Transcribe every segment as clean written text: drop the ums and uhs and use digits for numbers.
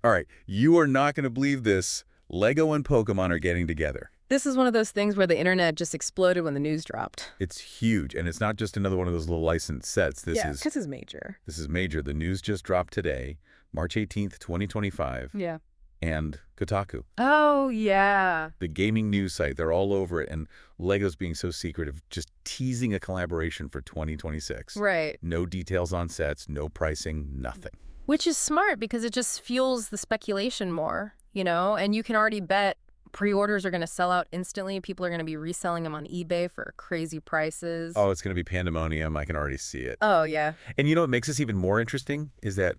All right, you are not going to believe this. Lego and Pokemon are getting together. This is one of those things where the internet just exploded when the news dropped. It's huge, and it's not just another one of those little licensed sets. This is major. This is major. The news just dropped today, March 18th, 2025. Yeah. And Kotaku. Oh, yeah. The gaming news site, they're all over it, and Lego's being so secretive, just teasing a collaboration for 2026. Right. No details on sets, no pricing, nothing. Which is smart because it just fuels the speculation more, and you can already bet pre-orders are going to sell out instantly. People are going to be reselling them on eBay for crazy prices. Oh, it's going to be pandemonium. I can already see it. Oh, yeah. And what makes this even more interesting is that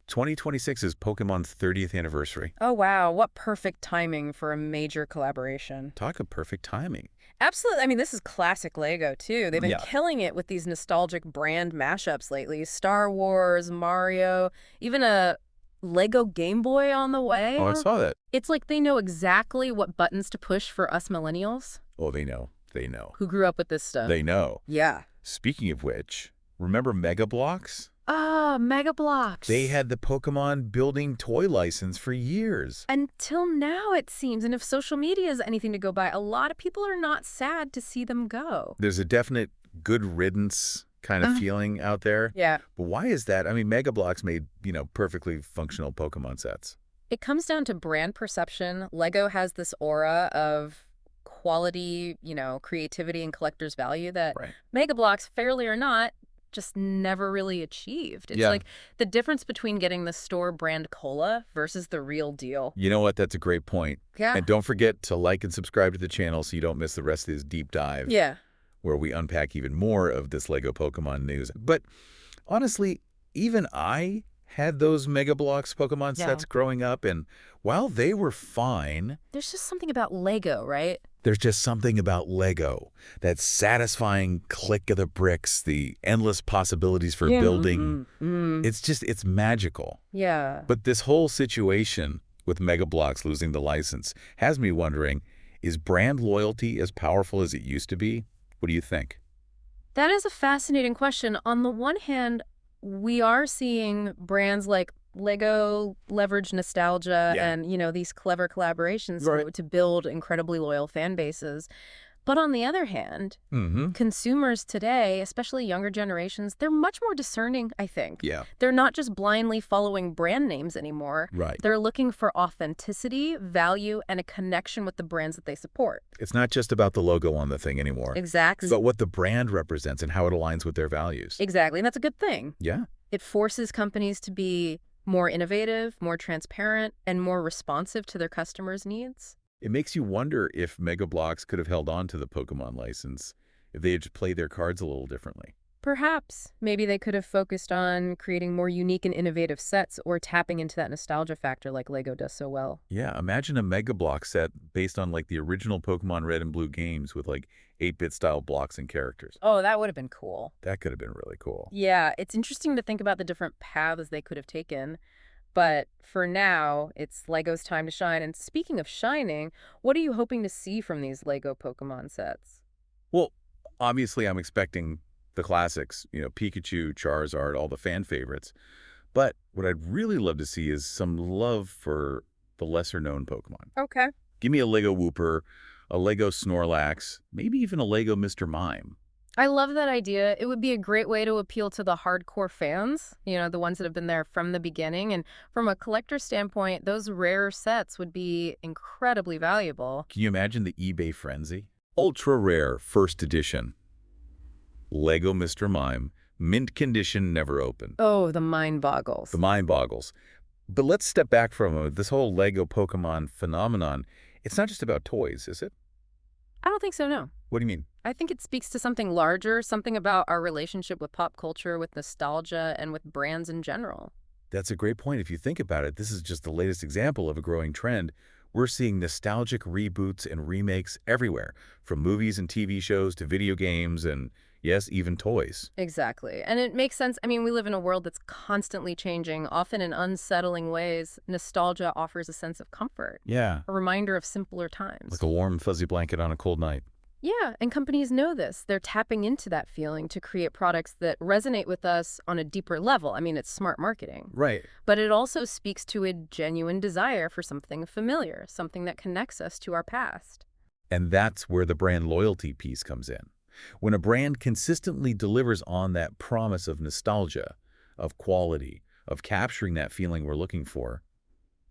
2026 is Pokemon's 30th anniversary. Oh, wow. What perfect timing for a major collaboration. Talk of perfect timing. Absolutely. I mean, this is classic Lego, too. They've been killing it with these nostalgic brand mashups lately. Star Wars, Mario, even a Lego Game Boy on the way. Oh, I saw that. It's like they know exactly what buttons to push for us millennials. Oh, they know. They know. Who grew up with this stuff. They know. Yeah. Speaking of which, remember Mega Bloks? Ah, Mega Bloks. They had the Pokemon building toy license for years. Until now, it seems. And if social media is anything to go by, a lot of people are not sad to see them go. There's a definite good riddance kind of feeling out there. Yeah. But why is that? I mean, Mega Bloks made, perfectly functional Pokemon sets. It comes down to brand perception. Lego has this aura of quality, creativity and collector's value that Mega Bloks, fairly or not, just never really achieved. It's like the difference between getting the store brand cola versus the real deal. You know what? That's a great point. Yeah. And don't forget to like and subscribe to the channel so you don't miss the rest of this deep dive. Yeah. Where we unpack even more of this Lego Pokemon news. But honestly, even I had those Mega Bloks Pokemon sets growing up, and while they were fine... There's just something about Lego, right? There's just something about Lego. That satisfying click of the bricks, the endless possibilities for building. It's magical. Yeah. But this whole situation with Mega Bloks losing the license has me wondering, is brand loyalty as powerful as it used to be? What do you think? That is a fascinating question. On the one hand, we are seeing brands like Lego leverage nostalgia and, these clever collaborations to build incredibly loyal fan bases. But on the other hand, consumers today, especially younger generations, they're much more discerning, I think. Yeah. They're not just blindly following brand names anymore. Right. They're looking for authenticity, value, and a connection with the brands that they support. It's not just about the logo on the thing anymore. Exactly. But what the brand represents and how it aligns with their values. Exactly. And that's a good thing. Yeah. It forces companies to be more innovative, more transparent, and more responsive to their customers' needs. It makes you wonder if Mega Bloks could have held on to the Pokemon license if they had just played their cards a little differently. Perhaps. Maybe they could have focused on creating more unique and innovative sets or tapping into that nostalgia factor like Lego does so well. Yeah, imagine a Mega Bloks set based on the original Pokemon Red and Blue games with 8-bit style blocks and characters. Oh, that would have been cool. That could have been really cool. Yeah, it's interesting to think about the different paths they could have taken. But for now, it's Lego's time to shine. And speaking of shining, what are you hoping to see from these Lego Pokemon sets? Well, obviously I'm expecting the classics, Pikachu, Charizard, all the fan favorites. But what I'd really love to see is some love for the lesser-known Pokemon. Okay. Give me a Lego Wooper, a Lego Snorlax, maybe even a Lego Mr. Mime. I love that idea. It would be a great way to appeal to the hardcore fans, the ones that have been there from the beginning. And from a collector standpoint, those rare sets would be incredibly valuable. Can you imagine the eBay frenzy? Ultra rare first edition. Lego Mr. Mime, mint condition, never opened. Oh, the mind boggles. The mind boggles. But let's step back from this whole Lego Pokemon phenomenon. It's not just about toys, is it? I don't think so, no. What do you mean? I think it speaks to something larger, something about our relationship with pop culture, with nostalgia, and with brands in general. That's a great point. If you think about it, this is just the latest example of a growing trend. We're seeing nostalgic reboots and remakes everywhere, from movies and TV shows to video games and, yes, even toys. Exactly. And it makes sense. I mean, we live in a world that's constantly changing, often in unsettling ways. Nostalgia offers a sense of comfort. Yeah. A reminder of simpler times. Like a warm, fuzzy blanket on a cold night. Yeah, and companies know this. They're tapping into that feeling to create products that resonate with us on a deeper level. I mean, it's smart marketing. Right. But it also speaks to a genuine desire for something familiar, something that connects us to our past. And that's where the brand loyalty piece comes in. When a brand consistently delivers on that promise of nostalgia, of quality, of capturing that feeling we're looking for,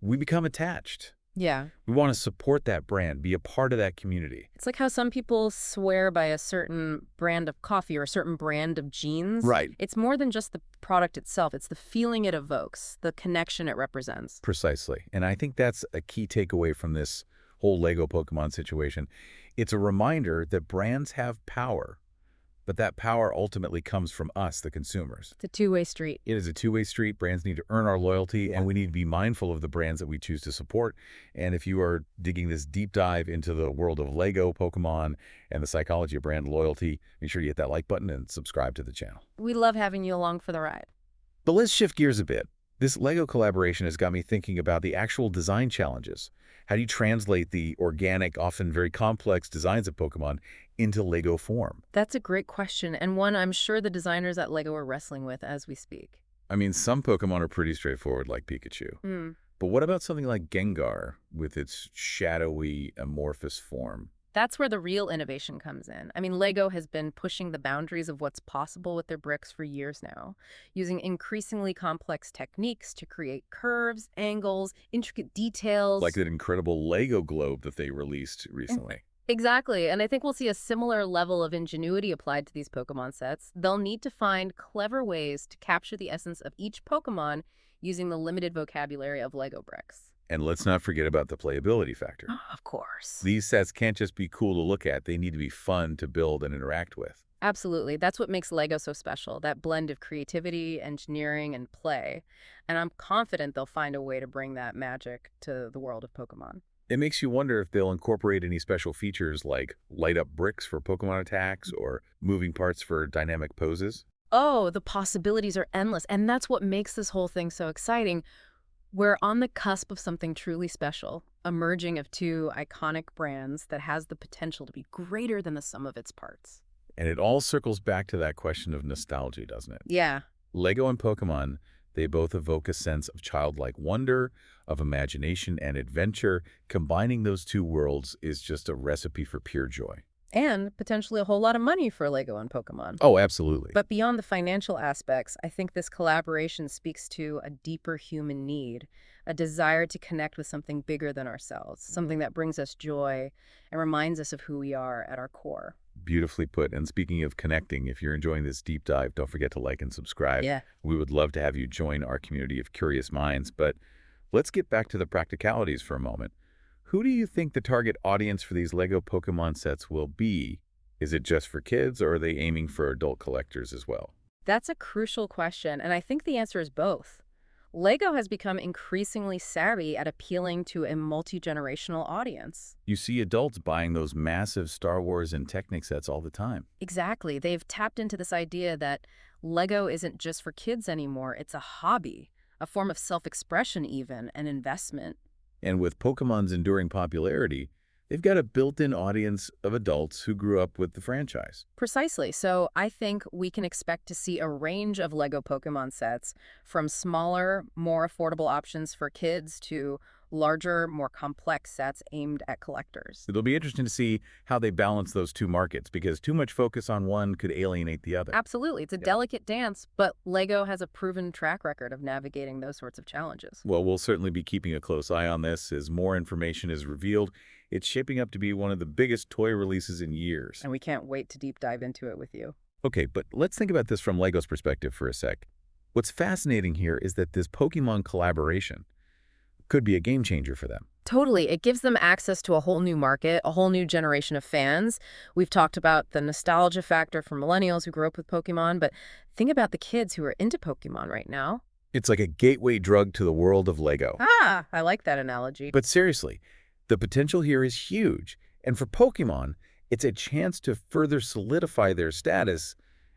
we become attached. Yeah. We want to support that brand, be a part of that community. It's like how some people swear by a certain brand of coffee or a certain brand of jeans. Right. It's more than just the product itself. It's the feeling it evokes, the connection it represents. Precisely. And I think that's a key takeaway from this whole Lego Pokemon situation. It's a reminder that brands have power, but that power ultimately comes from us, the consumers. It's a two-way street. It is a two-way street. Brands need to earn our loyalty, and we need to be mindful of the brands that we choose to support. And if you are digging this deep dive into the world of Lego, Pokemon, and the psychology of brand loyalty, make sure you hit that like button and subscribe to the channel. We love having you along for the ride. But let's shift gears a bit. This Lego collaboration has got me thinking about the actual design challenges. How do you translate the organic, often very complex designs of Pokemon into Lego form? That's a great question, and one I'm sure the designers at LEGO are wrestling with as we speak. I mean, some Pokemon are pretty straightforward, like Pikachu. But what about something like Gengar, with its shadowy, amorphous form? That's where the real innovation comes in. I mean, LEGO has been pushing the boundaries of what's possible with their bricks for years now, using increasingly complex techniques to create curves, angles, intricate details. Like that incredible Lego globe that they released recently. Exactly, and I think we'll see a similar level of ingenuity applied to these Pokemon sets. They'll need to find clever ways to capture the essence of each Pokemon using the limited vocabulary of LEGO bricks. And let's not forget about the playability factor. Of course. These sets can't just be cool to look at. They need to be fun to build and interact with. Absolutely. That's what makes LEGO so special, that blend of creativity, engineering, and play. And I'm confident they'll find a way to bring that magic to the world of Pokemon. It makes you wonder if they'll incorporate any special features like light-up bricks for Pokemon attacks or moving parts for dynamic poses. Oh, the possibilities are endless, and that's what makes this whole thing so exciting. We're on the cusp of something truly special, a merging of two iconic brands that has the potential to be greater than the sum of its parts. And it all circles back to that question of nostalgia, doesn't it? Yeah. Lego and Pokemon, they both evoke a sense of childlike wonder, of imagination and adventure. Combining those two worlds is just a recipe for pure joy. And potentially a whole lot of money for LEGO and Pokemon. Oh, absolutely. But beyond the financial aspects, I think this collaboration speaks to a deeper human need, a desire to connect with something bigger than ourselves, something that brings us joy and reminds us of who we are at our core. Beautifully put. And speaking of connecting, if you're enjoying this deep dive, don't forget to like and subscribe. Yeah. We would love to have you join our community of curious minds. But let's get back to the practicalities for a moment. Who do you think the target audience for these Lego Pokemon sets will be? Is it just for kids, or are they aiming for adult collectors as well? That's a crucial question, and I think the answer is both. LEGO has become increasingly savvy at appealing to a multi-generational audience. You see adults buying those massive Star Wars and Technic sets all the time. Exactly. They've tapped into this idea that LEGO isn't just for kids anymore. It's a hobby, a form of self-expression even, an investment. And with Pokemon's enduring popularity, they've got a built-in audience of adults who grew up with the franchise. Precisely. So I think we can expect to see a range of LEGO Pokemon sets, from smaller, more affordable options for kids to larger, more complex sets aimed at collectors. It'll be interesting to see how they balance those two markets, because too much focus on one could alienate the other. Absolutely. It's a delicate dance, but LEGO has a proven track record of navigating those sorts of challenges. Well, we'll certainly be keeping a close eye on this as more information is revealed. It's shaping up to be one of the biggest toy releases in years. And we can't wait to deep dive into it with you. Okay, but let's think about this from LEGO's perspective for a sec. What's fascinating here is that this Pokemon collaboration could be a game changer for them. Totally. It gives them access to a whole new market, a whole new generation of fans. We've talked about the nostalgia factor for millennials who grew up with Pokemon, but think about the kids who are into Pokemon right now. It's like a gateway drug to the world of LEGO. Ah, I like that analogy. But seriously, the potential here is huge. And for Pokemon, it's a chance to further solidify their status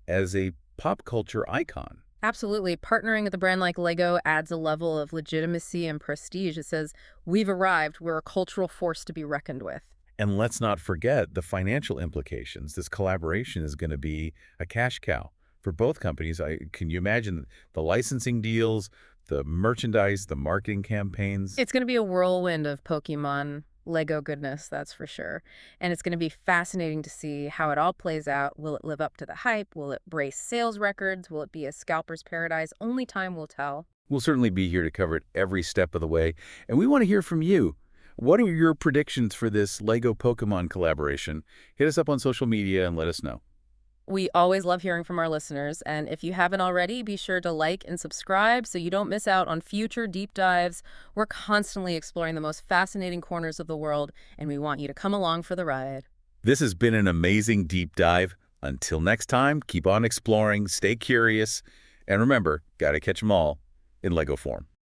as a pop culture icon. Absolutely. Partnering with a brand like LEGO adds a level of legitimacy and prestige. It says, we've arrived. We're a cultural force to be reckoned with. And let's not forget the financial implications. This collaboration is going to be a cash cow for both companies. Can you imagine the licensing deals, the merchandise, the marketing campaigns? It's going to be a whirlwind of Pokemon Lego goodness, that's for sure. And it's going to be fascinating to see how it all plays out. Will it live up to the hype? Will it brace sales records? Will it be a scalper's paradise? Only time will tell. We'll certainly be here to cover it every step of the way. And we want to hear from you. What are your predictions for this Lego Pokemon collaboration? Hit us up on social media and let us know. We always love hearing from our listeners, and if you haven't already, be sure to like and subscribe so you don't miss out on future deep dives. We're constantly exploring the most fascinating corners of the world, and we want you to come along for the ride. This has been an amazing deep dive. Until next time, keep on exploring, stay curious, and remember, gotta catch 'em all in Lego form.